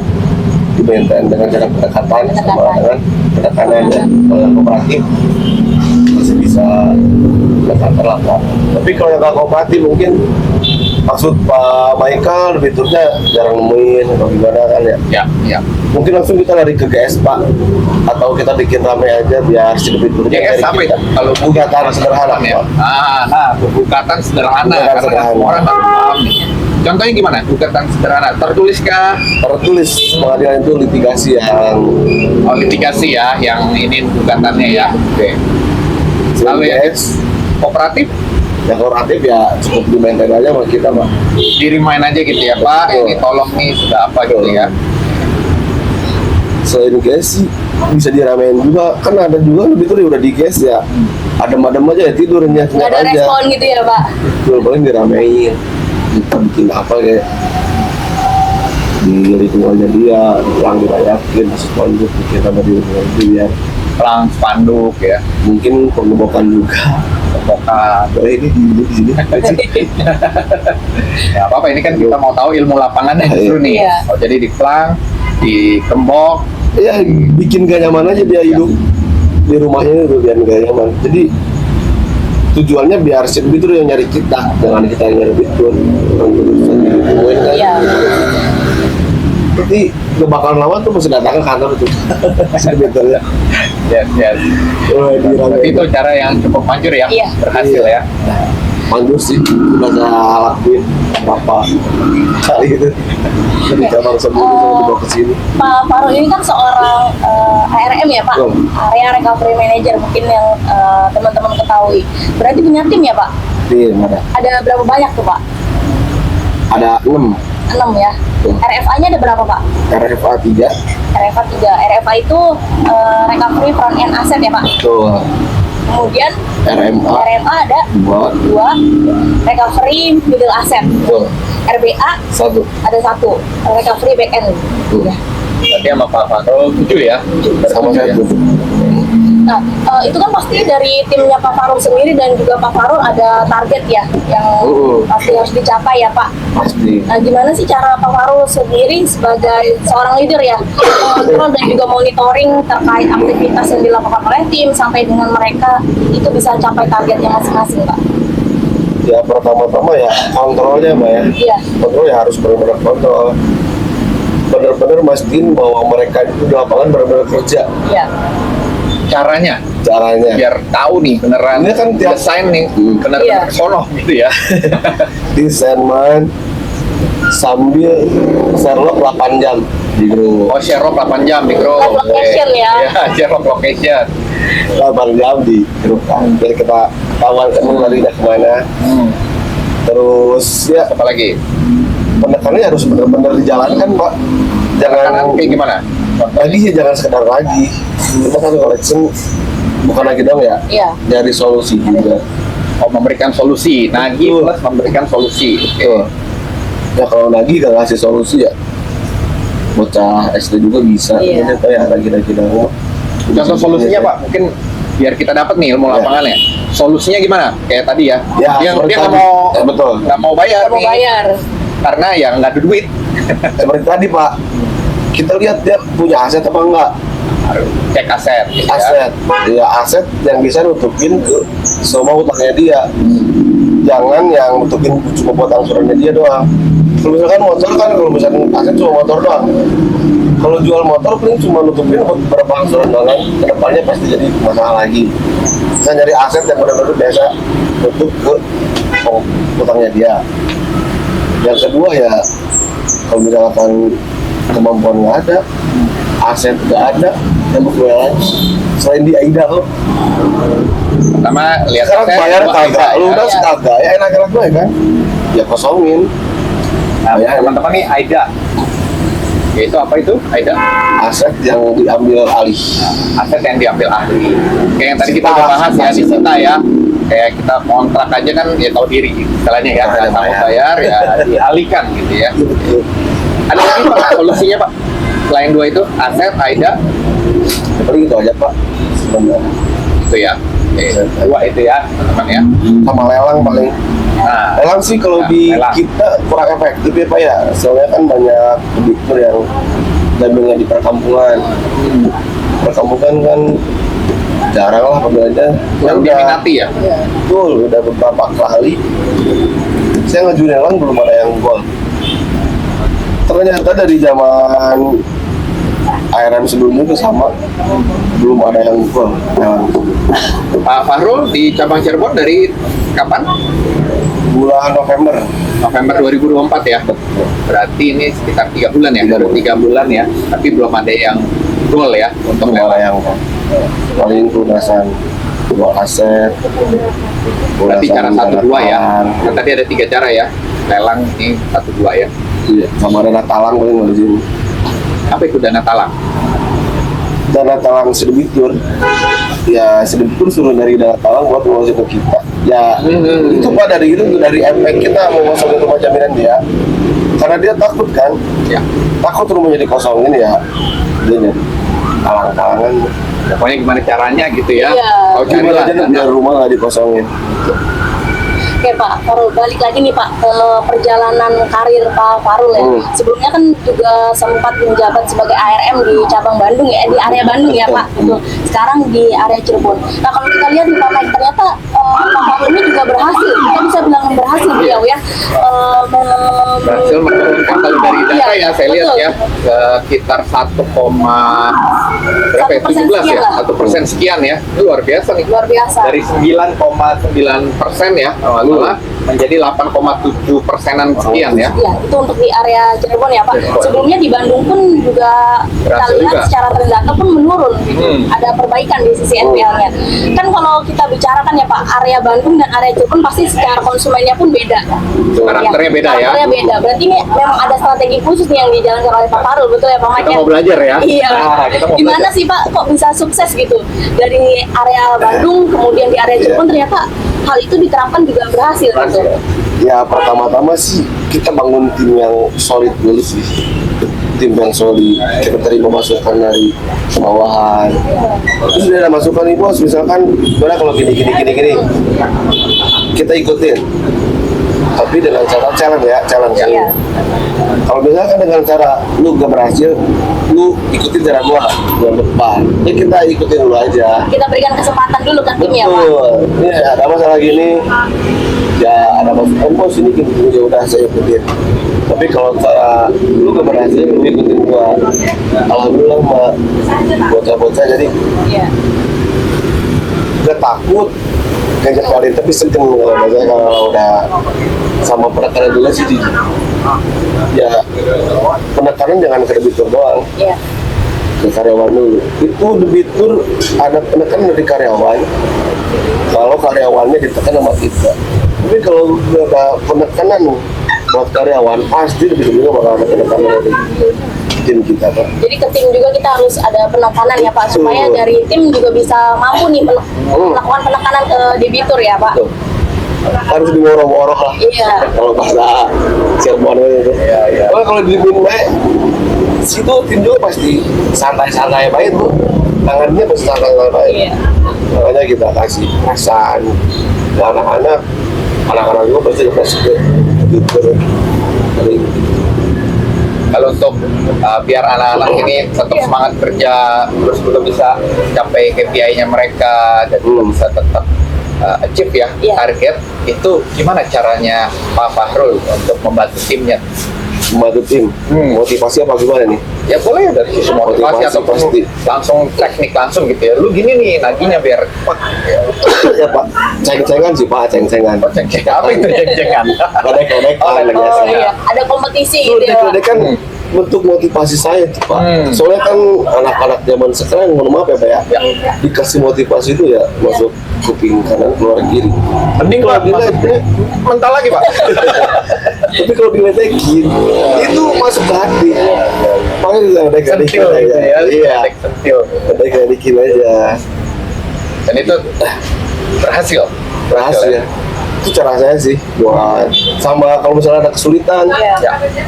di-maintain dengan cara pendekatan sama dengan pendekatan ya. Kalau yang kooperatif masih bisa pendekatan lah Pak. Tapi kalau yang nggak kooperatif mungkin maksud Pak Michael fiturnya jarang nemuin atau gimana kan ya. Ya, ya. Mungkin langsung kita lari ke GS Pak, atau kita bikin rame aja biar si fiturnya GS apa itu? Kalau bukatan sederhana ya. Pak. Bukatan sederhana. Bukatan Karena sederhana. semua orang harus paham nih. Contohnya gimana? Bukatan sederhana. Tertuliskah? Tertulis pengadilan itu litigasi yang Litigasi ya, yang ini gugatannya ya. Oke. Lalu ya, GS kooperatif? yang kooperatif ya cukup di maintain aja sama kita Pak. Di remind aja gitu ya, Pak. Betul. Ini tolong nih sudah apa gitu ya. Selain GS sih bisa diramein juga, kan ada juga lebih tuh udah di GS ya adem-adem aja ya tidurnya Nggak ada aja. respon gitu ya Pak? Betul, paling diramein kita bikin apa kayak di lingkungannya dia, yang dirayakin, spanduk bikin sama di lingkungan itu biar Pelang spanduk ya. mungkin pengebokan juga. Pembokat. Boleh ini di sini. Ya apa-apa, ini kan kita mau tahu ilmu lapangannya justru nih. Iya. Oh, jadi di pelang, di gembok. Ya bikin gak nyaman aja dia hidup di rumahnya itu biar gak nyaman. Jadi tujuannya biar si debitur yang nyari kita, jangan kita yang nyari debitur. Iya. Jadi gak bakal lama tuh masih datang ke kantor tuh si debiturnya. Yes, yes. Oh, Berarti itu cara yang cukup manjur ya, Iya. berhasil ya. Manjur sih, udah saya lakuin apa kali itu dari cabang sebelumnya saya dibawa ke sini. Pak Farul ini kan seorang ARM ya Pak, Betul. Area Recovery Manager mungkin yang teman-teman ketahui. Berarti punya tim ya Pak? Tim Ada berapa banyak tuh Pak? ada 6 6 ya. Betul. RFA-nya ada berapa Pak? RFA 3 RFA 3. RFA itu Recovery Front End Asset ya Pak? betul, Kemudian RMA RMA ada 2 2, Recovery Middle Asset. betul, RBA 1 ada 1, Recovery Back End. betul. Ya. Berarti sama Pak Farul 7 ya. Sama Bertujuh ya. satu. Nah, itu kan pasti dari timnya Pak Farul sendiri dan juga Pak Farul ada target ya yang pasti harus dicapai ya Pak. Pasti. Nah, gimana sih cara Pak Farul sendiri sebagai seorang leader ya mengontrol dan juga monitoring terkait aktivitas yang dilakukan oleh tim sampai dengan mereka itu bisa capai targetnya masing-masing Pak? Ya pertama-tama ya kontrolnya Mbak ya. Iya. Kontrol ya harus benar-benar kontrol. Benar-benar mastiin bahwa mereka itu di lapangan benar-benar kerja. Iya. Caranya Caranya biar tahu nih beneran Ini kan tiap- desain nih Iya. bener-bener sono gitu ya. desain man sambil Sherlock 8 jam di grup. Oh, Sherlock 8 jam di grup. Live location ya. Ya, Sherlock location. 8 jam di grup kan. Jadi kita tahuan ketemu larinya kemana. Terus ya Apa lagi? penekanannya harus benar-benar dijalankan Pak. Kanan Jangan kayak gimana? lagi ya jangan sekedar lagi. Kita kan collection bukan lagi dong ya. Iya. Nyari solusi juga. Oh, memberikan solusi. Nagih Betul. plus memberikan solusi. Oke. Tuh. Ya kalau lagi gak ngasih solusi ya bocah SD juga bisa. Iya. Jadi ya lagi dong. Contoh solusinya Pak, mungkin biar kita dapat nih ilmu Ya. lapangannya. Solusinya gimana? Kayak tadi ya. Ya, dia seperti nggak tadi. mau Ya, betul. nggak mau bayar Mau nih. bayar. Karena ya nggak ada duit. Seperti tadi Pak, kita lihat dia punya aset apa enggak. Harus cek aset. Gitu ya. Aset, ya aset yang bisa nutupin ke semua utangnya dia. Jangan yang nutupin cuma buat angsurannya dia doang. Kalau misalkan motor kan, kalau misalkan aset cuma motor doang. Kalau jual motor paling cuma nutupin buat beberapa angsuran doang. Kedepannya pasti jadi masalah lagi. Kita nyari aset yang benar-benar biasa nutup ke utangnya dia. Yang kedua ya, kalau misalkan kemampuan nggak ada, aset nggak ada, yang gue lagi selain di Aida kok. Pertama lihat Sekarang aset, bayar dua kagak, Aida, lu ya. udah kagak, ya enak-enak gue kan, ya kosongin. Nah, bayar. teman-teman nih Aida. Itu apa itu Aida? Aset yang diambil alih. Aset yang diambil ahli. Kayak yang tadi kita udah bahas ya, disita ya. Kayak kita kontrak aja kan ya tahu diri istilahnya ya, nggak sanggup bayar ya dialihkan gitu ya. Ada lagi Pak solusinya Pak? Selain dua itu, aset, Aida, Paling gitu aja Pak sebenarnya. itu ya. Dua itu ya teman-teman ya. Sama lelang paling. Nah, Lelang sih kalau nah, di lelang. kita kurang efektif ya Pak ya. Soalnya kan banyak kreditur yang dapilnya di perkampungan. Perkampungan kan jarang lah pembeliannya. yang diminati ya. Betul, udah beberapa kali saya ngajuin lelang belum ada yang gol. Ternyata dari zaman ARM sebelumnya itu sama, belum ada yang gol lelang. Pak Fahrul di cabang Cirebon dari kapan? Bulan November. November 2024 ya. Berarti ini sekitar 3 bulan ya. 3 bulan ya. Tapi belum ada yang gol ya untuk Belum ada lelang. yang paling pelunasan jual aset. Berarti cara pelunasan 1 2 ya. dana Kan tadi ada 3 cara ya. Lelang ini 1 2 ya. Iya, sama dana talang paling ada di sini. Apa itu dana talang? Dana talang sedebitur, ya sedebitur suruh dari dana talang buat ngosongin ke kita. Ya itu Pak dari efek kita mau ngosongin rumah jaminan dia, karena dia takut kan, Ya. takut rumahnya dikosongin ya, dia jadi talang-talangan. Pokoknya gimana caranya gitu ya. Iya. Kau Gimana carilah aja biar rumah nggak dikosongin. Oke Pak Farul, balik lagi nih Pak ke perjalanan karir Pak Farul ya. Sebelumnya kan juga sempat menjabat sebagai ARM di cabang Bandung ya, di area Bandung ya Pak. Betul. Sekarang di area Cirebon. Nah kalau kita lihat di Pak Mike, ternyata Pak Farul ini juga berhasil. Kita bisa bilang berhasil beliau ya. berhasil menurunkan kalau dari data Iya, ya saya lihat betul. ya sekitar 1,berapa ya 1% 17 ya sekian lah. 1% sekian ya. Ini luar biasa nih. Luar biasa. Dari 9,9% ya kalau nggak salah menjadi 8,7 persenan sekian ya. Iya, itu untuk di area Cirebon ya Pak. Cirebon. Sebelumnya di Bandung pun juga kita Berhasil lihat juga. secara tren data pun menurun. Gitu. Hmm. Ada perbaikan di sisi NPL-nya. Kan kalau kita bicarakan ya Pak, area Bandung dan area Cirebon pasti secara konsumennya pun beda. Karakternya beda ya. Karakternya beda. Berarti ini memang ada strategi khusus nih yang dijalankan oleh Pak Farul, betul ya Pak Mike? Kita mau belajar ya. Iya. Nah, kita mau Gimana belajar. sih Pak kok bisa sukses gitu dari area Bandung kemudian di area Cirebon ternyata hal itu diterapkan juga berhasil gitu. Ya pertama-tama sih kita bangun tim yang solid dulu sih, tim yang solid. Kita terima masukan dari bawahan. Terus dia ada masukan nih bos, misalkan gimana kalau gini, kita ikutin. Tapi dengan cara challenge ya, challenge. Iya. Kalau misalkan dengan cara lu gak berhasil, lu ikutin cara gua bulan depan. Ya kita ikutin dulu aja. Kita berikan kesempatan dulu ke tim ya Pak. Betul. Ini ada masalah gini, ya ada masukan bos ini gini, ya udah saya ikutin. Tapi kalau cara lu gak berhasil, lu ikutin gua. Alhamdulillah mah bocah-bocah jadi Iya. gak takut ngajak kalian, tapi sering kalau biasanya kalau udah sama penekanan dulu sih ya penekanan jangan ke debitur doang, Iya. ke karyawan dulu. Itu debitur ada penekanan dari karyawan kalau karyawannya ditekan sama kita. Tapi kalau udah ada penekanan buat karyawan, pasti debitur juga bakal ada penekanan dari tim kita Pak. Jadi ke tim juga kita harus ada penekanan ya Pak, supaya Betul. dari tim juga bisa mampu nih melakukan penekanan ke debitur ya Pak. Tuh. Harus diworong-worong lah. Iya. Kalau bahasa Cirebon itu. Iya. Kalau di baik, situ tim juga pasti santai-santai baik tuh. Tangannya pasti santai-santai baik. Iya. Makanya kita kasih perasaan ke anak-anak juga pasti kasih ke debitur. Kalau untuk biar anak-anak ini tetap semangat kerja, terus juga bisa capai KPI-nya mereka dan juga bisa tetap achieve ya Iya. target, itu gimana caranya Pak Fahrul untuk membantu timnya? Membantu tim. Motivasi apa gimana nih? Ya boleh dari sisi motivasi Motivasi ataupun pasti. langsung teknik langsung gitu ya. Lu gini nih naginya biar cepat. Ya Pak, ceng-cengan sih Pak, ceng-cengan. Oh, ceng-ceng apa itu ceng-cengan? Ledek-ledekan Oh, ledek. biasa. Oh iya, ada kompetisi gitu ya Pak. Ledek-ledekan bentuk motivasi saya tuh Pak. Soalnya kan anak-anak zaman sekarang, mohon maaf ya Pak ya, dikasih motivasi itu ya masuk kuping kanan keluar kiri. Mending Kalau lah masuk diledek, mental lagi Pak. tapi kalau diledekin itu masuk ke hati. Makanya diledekin Sentil gitu ya. Iya, Sentil. ledekin aja. Dan itu berhasil. Berhasil ya. Itu cara saya sih buat sama kalau misalnya ada kesulitan Ya.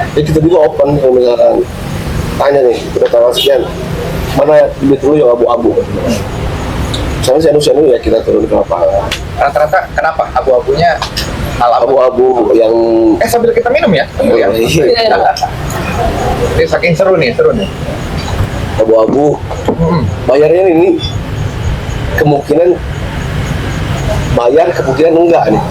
ya kita juga open. Kalau misalkan tanya nih udah tanggal sekian mana duit dulu yang abu-abu, misalnya sianu ya kita turun ke lapangan. Rata-rata kenapa abu-abunya hal Abu-abu yang sambil kita minum ya. Iya. Ini saking seru nih. abu-abu bayarnya ini kemungkinan bayar, kemungkinan enggak nih,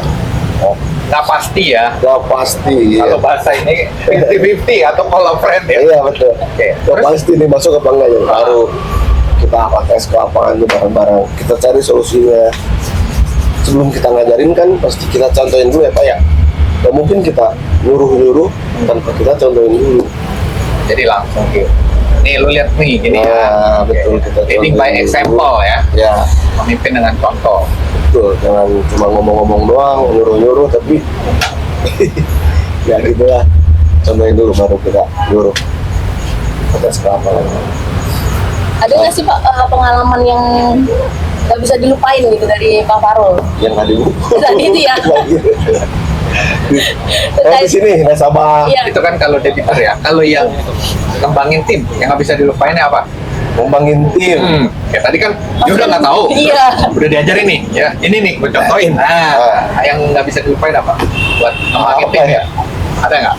Oh, nggak pasti ya. nggak pasti ya. Kalau bahasa ini 50-50 atau call a friend ya. Iya betul. Oke. Nggak Terus pasti nih masuk apa enggak ya, baru kita pakai ke lapangan tuh bareng-bareng, kita cari solusinya. Sebelum kita ngajarin kan pasti kita contohin dulu ya Pak ya. Nggak mungkin kita nyuruh tanpa kita contohin dulu. jadi langsung gitu. Nih lu lihat nih gini ya. Nah, betul, Oke. kita Leading by contohin example dulu. ya. Ya Memimpin dengan contoh. betul, jangan cuma ngomong-ngomong doang, nyuruh-nyuruh tapi ya gitu lah. Contohin dulu baru kita nyuruh. Kita sekarang Ada nggak sih Pak pengalaman yang nggak bisa dilupain gitu dari Pak Farul? yang tadi bu. Tadi itu ya. Oh di sini nasabah. Iya. Itu kan kalau debitur ya. Kalau yang kembangin tim yang nggak bisa dilupainnya apa? Ngembangin tim. Ya tadi kan dia udah nggak tahu. Iya. Udah diajarin nih. Ya ini nih gue contohin. Nah, yang nggak bisa dilupain apa? Buat kembangin Apa tim ya? ya. Ada nggak?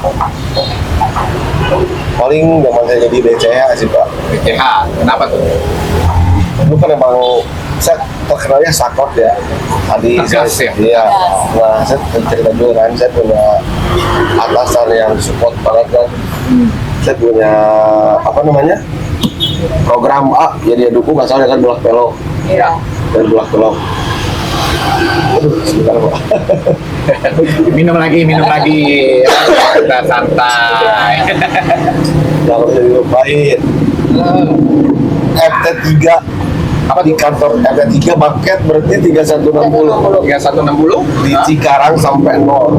Paling zaman saya jadi BCA sih Pak. BCH. Kenapa tuh? Dulu kan emang saya terkenalnya sakot ya. Tadi Tegas saya, ya? Iya. Nah saya cerita dulu kan, saya punya atasan yang support banget kan. Saya punya apa namanya program A, ya dia dukung asal kan belak belok Iya. dan belak belok. Aduh, sebentar Pak. minum lagi. Kita santai. Nggak bisa dilupain. FT3 Apa di tuh? kantor FT3 paket berarti 3160 3160 di Cikarang sampai nol.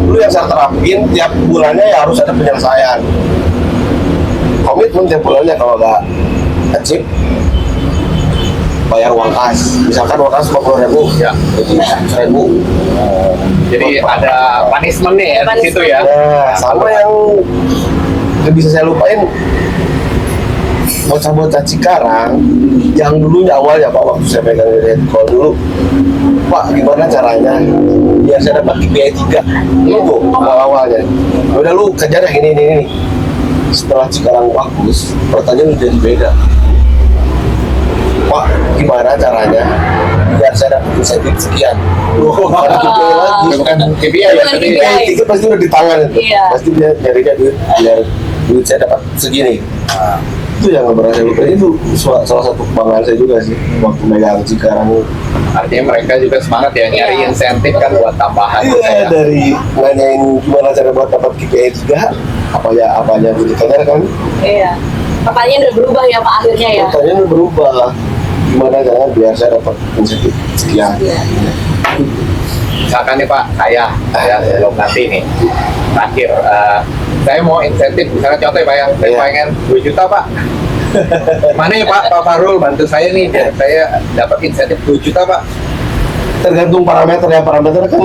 Dulu yang saya terapin tiap bulannya ya harus ada penyelesaian. Komitmen tiap bulannya, kalau nggak achieve bayar uang kas. Misalkan uang kas 50.000 Ya. jadi 100.000. Jadi ada punishment nih ya di situ ya. Nah, sama yang nggak bisa saya lupain, bocah-bocah Cikarang yang dulunya awalnya Pak, waktu saya pegang head call dulu, Pak gimana caranya biar saya dapat KPI 3 itu awal-awalnya. Udah lu kejar yang ini. Setelah Cikarang bagus, pertanyaan udah jadi beda. Pak gimana caranya biar saya dapat insentif sekian. Ada KPI lagi. Bukan KPI ya. Bukan tadi. KPI. Tiket pasti udah di tangan itu. Iya. Pasti dia nyarinya duit, biar duit saya dapat segini. Itu yang nggak pernah saya lupa. Itu salah satu kebanggaan saya juga sih waktu megang Cikarang. Artinya mereka juga semangat ya nyari Iya. insentif kan buat tambahan. Iya, dari nanyain gimana cara buat dapat KPI 3, apanya gitu kan. Iya. Pertanyaan udah berubah ya Pak akhirnya ya. Pertanyaan udah berubah. Gimana caranya biar saya dapat insentif sekian. Iya. Misalkan nih Pak, saya belum nanti nih terakhir, saya mau insentif, misalnya contoh ya Pak ya, saya Iya. pengen 2 juta Pak. Mana ya Pak Farul, bantu saya nih, biar saya dapat insentif 2 juta Pak. Tergantung parameter ya, parameter kan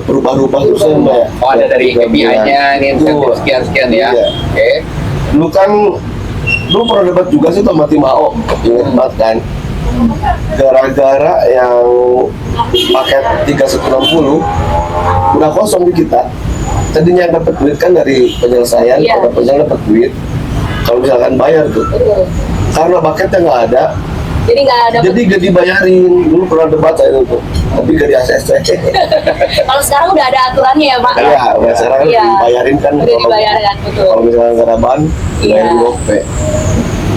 berubah-ubah terus ya Mbak. Oh ada dari KPI-nya, ini insentif Betul. sekian-sekian ya. Iya. Oke. Dulu kan pernah debat juga sih sama tim AO, ingat banget kan, gara-gara yang paket 3160 udah kosong di kita. Tadinya yang dapat duit kan dari penyelesaian, Iya. kalau penyelesaian dapat duit, kalau misalkan bayar tuh, Betul. karena paketnya nggak ada, Jadi nggak ada. jadi gak dibayarin. Dulu pernah debat saya itu, tapi gak di ACC. Kalau sekarang udah ada aturannya ya Pak. Iya, udah sekarang Iya. dibayarin kan. Udah dibayarkan, betul. Kalau misalkan nggak ada ban, Iya. bayar GoPay.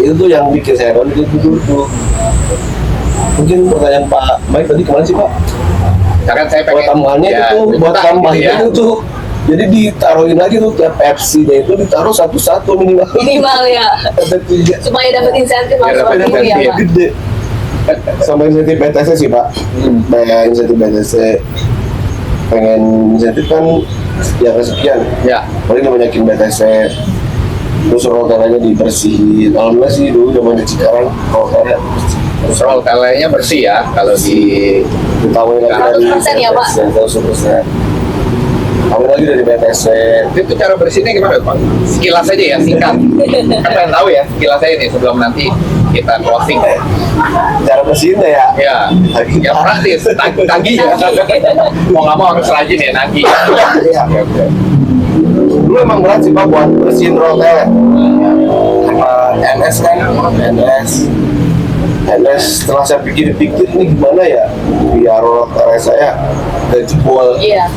Itu tuh yang bikin saya down itu dulu tuh. Mungkin pertanyaan Pak Mike tadi kemana sih Pak? Misalkan saya Buat pengen tambahannya ya, itu, buat liputan tambahannya gitu ya. itu, jadi ditaruhin lagi tuh tiap FC-nya itu ditaruh satu-satu minimal. Minimal ya. Ada 3 Supaya dapat insentif Biar langsung dapat dulu ya, insentif. Pak. gede. Sama insentif BTS sih Pak. Bayar insentif BTS pengen insentif kan ya kesekian. Ya, Paling banyakin BTS terus rotananya dibersihin. Alhamdulillah sih dulu zaman di Cikarang rotannya roll telenya bersih ya kalau di ditawarin lagi 100% ya, Pak? 100%. Tawarin lagi dari BTS. itu cara bersihnya gimana Pak? Sekilas aja ya, singkat. Kan pengen tahu ya sekilas aja nih sebelum nanti kita closing. Cara bersihinnya ya. Ya, yang praktis, tagih ya. Mau nggak mau harus rajin ya, nagih. Iya. Dulu emang berat sih Pak buat bersihin rollnya. Sama NS kan, NS setelah saya pikir-pikir ini gimana ya biar roller saya gak jebol. Iya.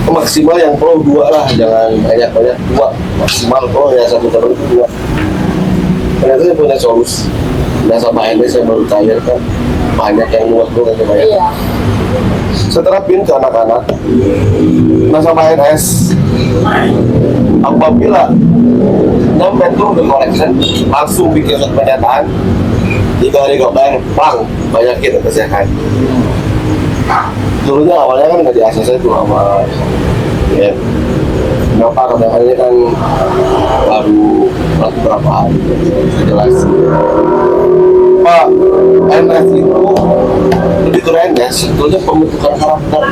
Maksimal yang pro 2 lah, jangan banyak-banyak 2. Maksimal pro ya 1 tahun itu 2. Ternyata saya punya solusi. Nah sama NS saya baru tayar kan banyak yang muat tuh kan banyak. Iya. Saya terapin ke anak-anak. Nah sama NS apabila nyampe tuh ke collection langsung bikin surat pernyataan 3 hari gak bayar, plang, banyakin kesehatan. Dulunya awalnya kan nggak di ACC tuh sama ya kenapa kadang-kadang kan baru berapa hari jelas Pak NS itu lebih ke NS sebetulnya pembentukan karakter.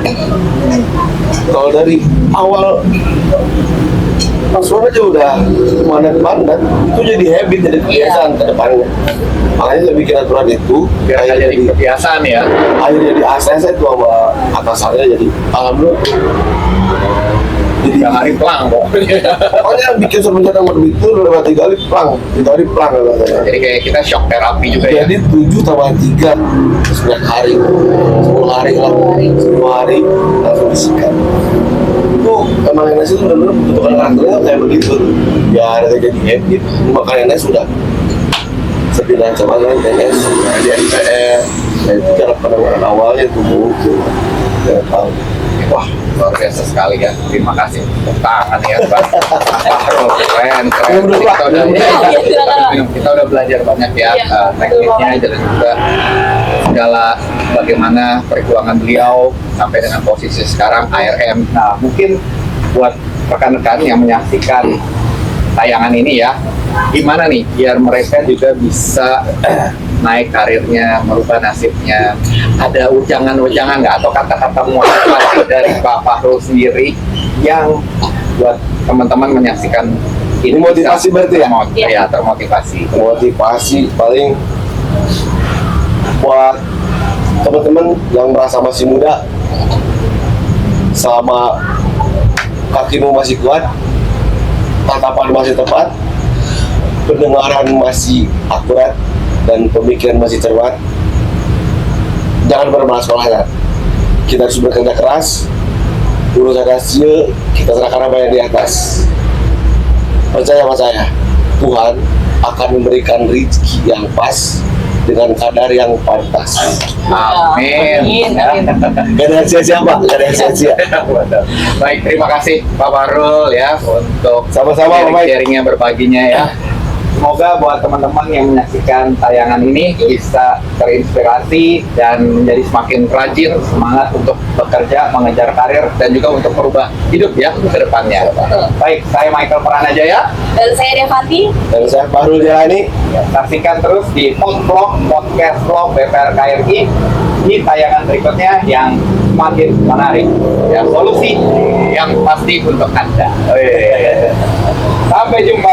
Kalau dari awal password aja udah mandat itu jadi habit, jadi kebiasaan ke depannya. Makanya saya bikin aturan itu Biar nggak jadi kebiasaan ya. akhirnya di ACC itu sama atasannya jadi alhamdulillah jadi 3 hari pelang pokoknya. pokoknya bikin surat pernyataan itu lewat 3 kali plang 3 hari plang katanya. Jadi kayak kita shock terapi juga ya. Jadi 7 tambah 3 9 hari 10 hari lah 10 hari langsung disikat. Itu emang NS itu benar-benar bentukan karakternya kayak begitu biar jadi habit. Makanya NS sudah sepindah coba kan NS di NPR. Nah itu cara penanganan awalnya tuh muncul ya tahu. Wah, luar biasa sekali ya. Terima kasih. Tepuk tangan ya, Pak. Farul, keren. Minum dulu, Pak. Kita udah, Minum dulu. kita udah belajar banyak ya, Iya, tekniknya betul, dan juga segala bagaimana perjuangan beliau sampai dengan posisi sekarang ARM. Nah, mungkin buat rekan-rekan yang menyaksikan tayangan ini ya, gimana nih biar mereka juga bisa naik karirnya, merubah nasibnya. Ada ujangan-ujangan nggak atau kata-kata motivasi dari Pak Farul sendiri yang buat teman-teman menyaksikan ini Motivasi bisa berarti ya? ya termotivasi. Motivasi paling buat teman-teman yang merasa masih muda selama kakimu masih kuat, tatapan masih tepat, pendengaran masih akurat, dan pemikiran masih cermat, jangan bermalas malasan. Kita harus bekerja keras, urusan hasil kita serahkan apa yang di atas. Percaya sama saya, Tuhan akan memberikan rezeki yang pas dengan kadar yang pantas. Amin. Amin. Gak ada yang sia-sia Pak, gak ada yang sia-sia. Baik, terima kasih Pak Farul ya untuk Sama-sama, Pak Mike. sharingnya, berbaginya ya. Semoga buat teman-teman yang menyaksikan tayangan ini bisa terinspirasi dan menjadi semakin rajin, semangat untuk bekerja, mengejar karir, dan juga untuk merubah hidup ya ke depannya. Baik, saya Michael Pranajaya. Dan saya Devanti. Dan saya Farul Jalani. Saksikan terus di podcast vlog BPR KRI di tayangan berikutnya yang semakin menarik. Ya, solusi yang pasti untuk Anda. Sampai jumpa.